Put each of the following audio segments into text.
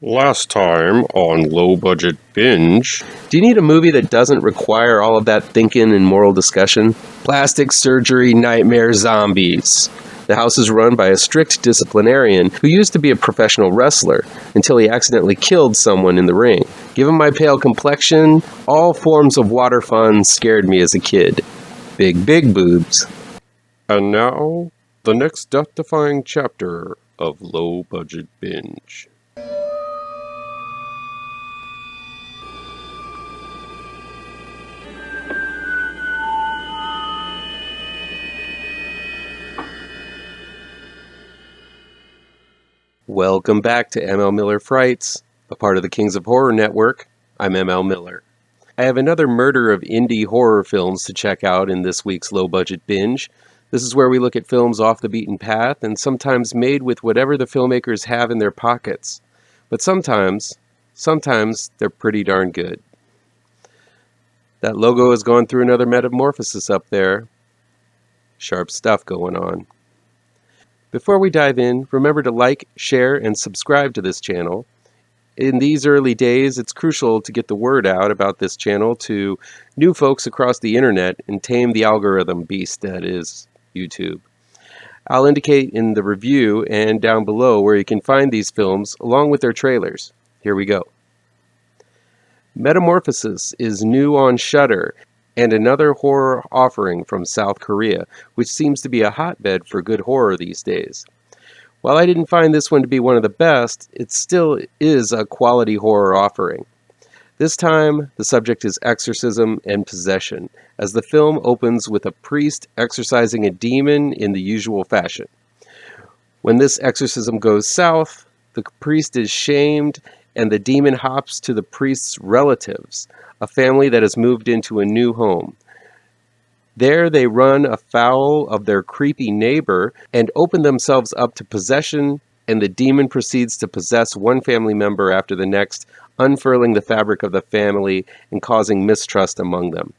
Last time on Low Budget Binge. Do you need a movie that doesn't require all of that thinking and moral discussion? Plastic surgery, nightmare, zombies. The house is run by a strict disciplinarian who used to be a professional wrestler until he accidentally killed someone in the ring. Given my pale complexion, all forms of water fun scared me as a kid. Big boobs. And now, the next death-defying chapter of Low Budget Binge. Welcome back to ML Miller Frights, a part of the Kings of Horror Network. I'm ML Miller. I have another murder of indie horror films to check out in this week's Low Budget Binge. This is where we look at films off the beaten path and sometimes made with whatever the filmmakers have in their pockets. But sometimes they're pretty darn good. That logo has gone through another metamorphosis up there. Sharp stuff going on. Before we dive in, remember to like, share, and subscribe to this channel. In these early days, it's crucial to get the word out about this channel to new folks across the internet and tame the algorithm beast that is YouTube. I'll indicate in the review and down below where you can find these films along with their trailers. Here we go. Metamorphosis is new on SHUDDER, and another horror offering from South Korea, which seems to be a hotbed for good horror these days. While I didn't find this one to be one of the best, it still is a quality horror offering. This time, the subject is exorcism and possession, as the film opens with a priest exorcising a demon in the usual fashion. When this exorcism goes south, the priest is shamed and the demon hops to the priest's relatives, a family that has moved into a new home. There they run afoul of their creepy neighbor and open themselves up to possession, and the demon proceeds to possess one family member after the next, unfurling the fabric of the family and causing mistrust among them.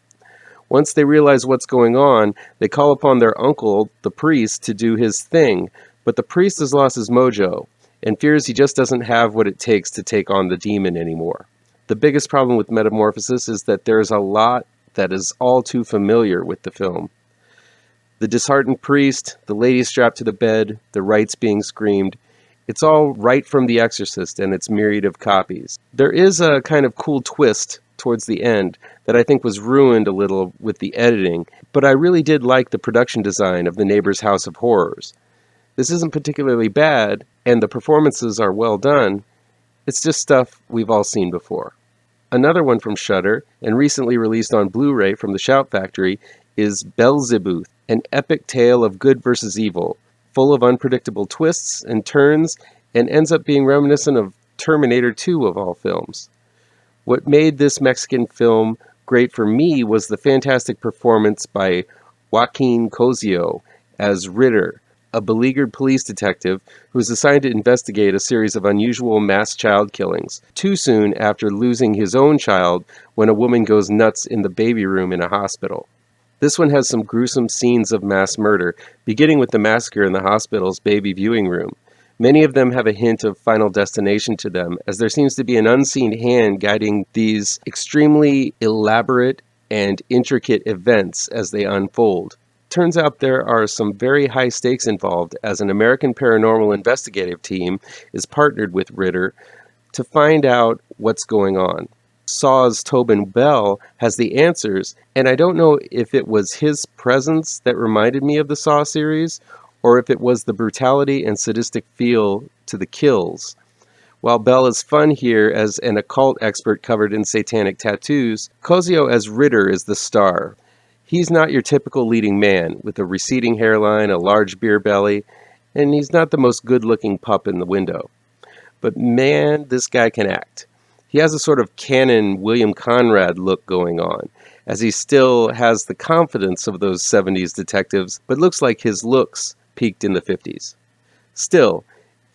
Once they realize what's going on, they call upon their uncle, the priest, to do his thing, but the priest has lost his mojo and fears he just doesn't have what it takes to take on the demon anymore. The biggest problem with Metamorphosis is that there's a lot that is all too familiar with the film. The disheartened priest, the lady strapped to the bed, the rites being screamed, it's all right from The Exorcist and its myriad of copies. There is a kind of cool twist towards the end that I think was ruined a little with the editing, but I really did like the production design of The Neighbor's House of Horrors. This isn't particularly bad, and the performances are well done. It's just stuff we've all seen before. Another one from SHUDDER, and recently released on Blu-ray from the Shout Factory, is BELZEBUTH, an epic tale of good versus evil, full of unpredictable twists and turns, and ends up being reminiscent of Terminator 2 of all films. What made this Mexican film great for me was the fantastic performance by Joaquin Cosio as Ritter, a beleaguered police detective who is assigned to investigate a series of unusual mass child killings, too soon after losing his own child when a woman goes nuts in the baby room in a hospital. This one has some gruesome scenes of mass murder, beginning with the massacre in the hospital's baby viewing room. Many of them have a hint of Final Destination to them, as there seems to be an unseen hand guiding these extremely elaborate and intricate events as they unfold. Turns out there are some very high stakes involved, as an American paranormal investigative team is partnered with Ritter to find out what's going on. Saw's Tobin Bell has the answers, and I don't know if it was his presence that reminded me of the Saw series, or if it was the brutality and sadistic feel to the kills. While Bell is fun here as an occult expert covered in satanic tattoos, Cosio as Ritter is the star. He's not your typical leading man, with a receding hairline, a large beer belly, and he's not the most good-looking pup in the window. But man, this guy can act. He has a sort of canon William Conrad look going on, as he still has the confidence of those 70s detectives, but looks like his looks peaked in the 50s. Still,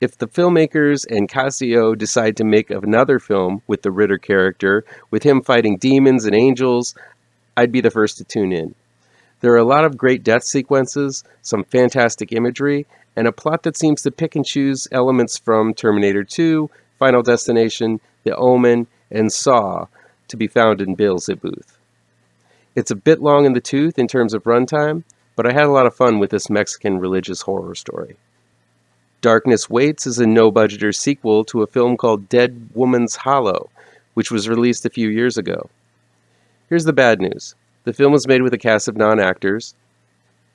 if the filmmakers and Casio decide to make another film with the Ritter character, with him fighting demons and angels, I'd be the first to tune in. There are a lot of great death sequences, some fantastic imagery, and a plot that seems to pick and choose elements from Terminator 2, Final Destination, The Omen, and Saw to be found in BELZEBUTH. It's a bit long in the tooth in terms of runtime, but I had a lot of fun with this Mexican religious horror story. Darkness Waits is a no-budgeter sequel to a film called Dead Woman's Hollow, which was released a few years ago. Here's the bad news. The film was made with a cast of non-actors,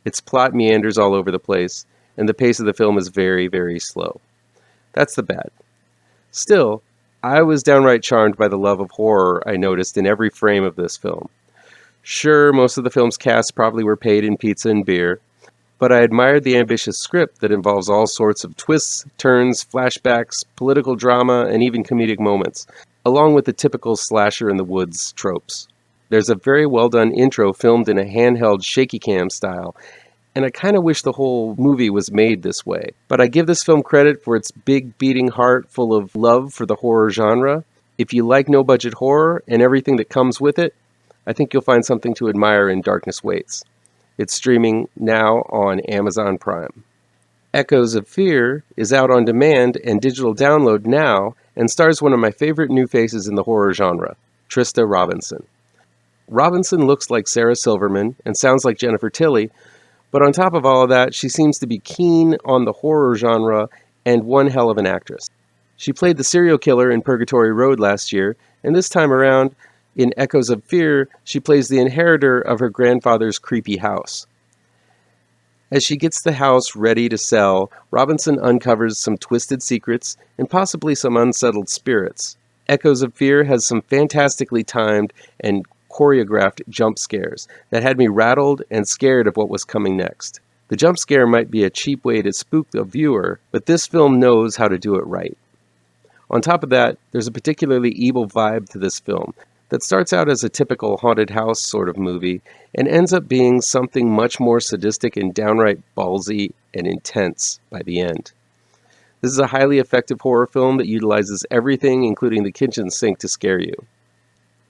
its plot meanders all over the place, and the pace of the film is very, very slow. That's the bad. Still, I was downright charmed by the love of horror I noticed in every frame of this film. Sure, most of the film's cast probably were paid in pizza and beer, but I admired the ambitious script that involves all sorts of twists, turns, flashbacks, political drama, and even comedic moments, along with the typical slasher in the woods tropes. There's a very well done intro filmed in a handheld shaky cam style, and I kind of wish the whole movie was made this way. But I give this film credit for its big beating heart full of love for the horror genre. If you like no-budget horror and everything that comes with it, I think you'll find something to admire in Darkness Waits. It's streaming now on Amazon Prime. Echoes of Fear is out on demand and digital download now and stars one of my favorite new faces in the horror genre, Trista Robinson. Robinson looks like Sarah Silverman and sounds like Jennifer Tilly, but on top of all of that, she seems to be keen on the horror genre and one hell of an actress. She played the serial killer in Purgatory Road last year, and this time around, in Echoes of Fear, she plays the inheritor of her grandfather's creepy house. As she gets the house ready to sell, Robinson uncovers some twisted secrets and possibly some unsettled spirits. Echoes of Fear has some fantastically timed and choreographed jump scares that had me rattled and scared of what was coming next. The jump scare might be a cheap way to spook the viewer, but this film knows how to do it right. On top of that, there's a particularly evil vibe to this film that starts out as a typical haunted house sort of movie and ends up being something much more sadistic and downright ballsy and intense by the end. This is a highly effective horror film that utilizes everything, including the kitchen sink, to scare you.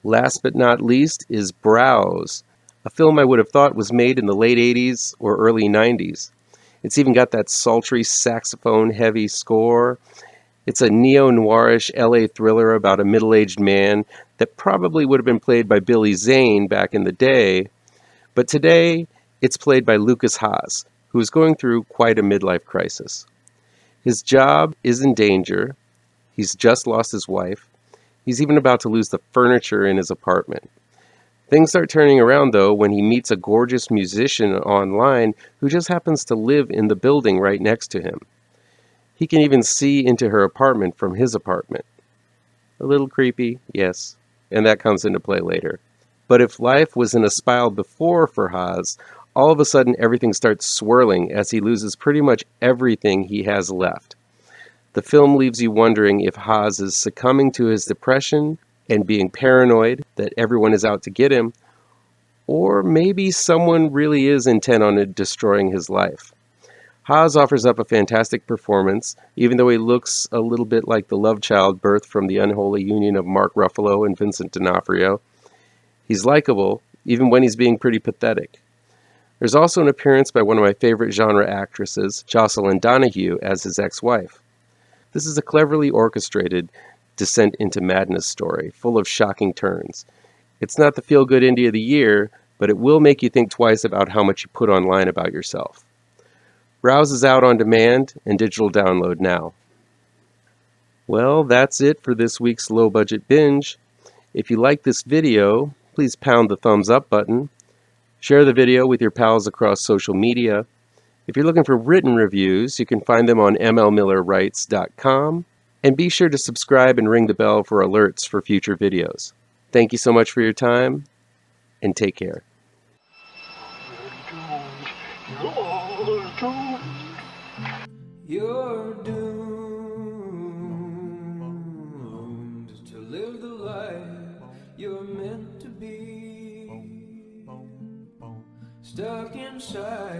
Last but not least is Browse, a film I would have thought was made in the late 80s or early 90s. It's even got that sultry saxophone-heavy score. It's a neo-noirish LA thriller about a middle-aged man that probably would have been played by Billy Zane back in the day, but today it's played by Lukas Haas, who is going through quite a midlife crisis. His job is in danger. He's just lost his wife. He's even about to lose the furniture in his apartment. Things start turning around, though, when he meets a gorgeous musician online who just happens to live in the building right next to him. He can even see into her apartment from his apartment. A little creepy, yes, and that comes into play later. But if life was in a spiral before for Haas, all of a sudden everything starts swirling as he loses pretty much everything he has left. The film leaves you wondering if Haas is succumbing to his depression and being paranoid that everyone is out to get him, or maybe someone really is intent on destroying his life. Haas offers up a fantastic performance, even though he looks a little bit like the love child birthed from the unholy union of Mark Ruffalo and Vincent D'Onofrio. He's likable, even when he's being pretty pathetic. There's also an appearance by one of my favorite genre actresses, Jocelyn Donahue, as his ex-wife. This is a cleverly orchestrated descent into madness story, full of shocking turns. It's not the feel-good indie of the year, but it will make you think twice about how much you put online about yourself. Browse is out on demand and digital download now. Well, that's it for this week's Low Budget Binge. If you like this video, please pound the thumbs up button. Share the video with your pals across social media. If you're looking for written reviews, you can find them on mlmillerwrites.com. And be sure to subscribe and ring the bell for alerts for future videos. Thank you so much for your time, and take care. You're doomed to live the life you're meant to be, stuck inside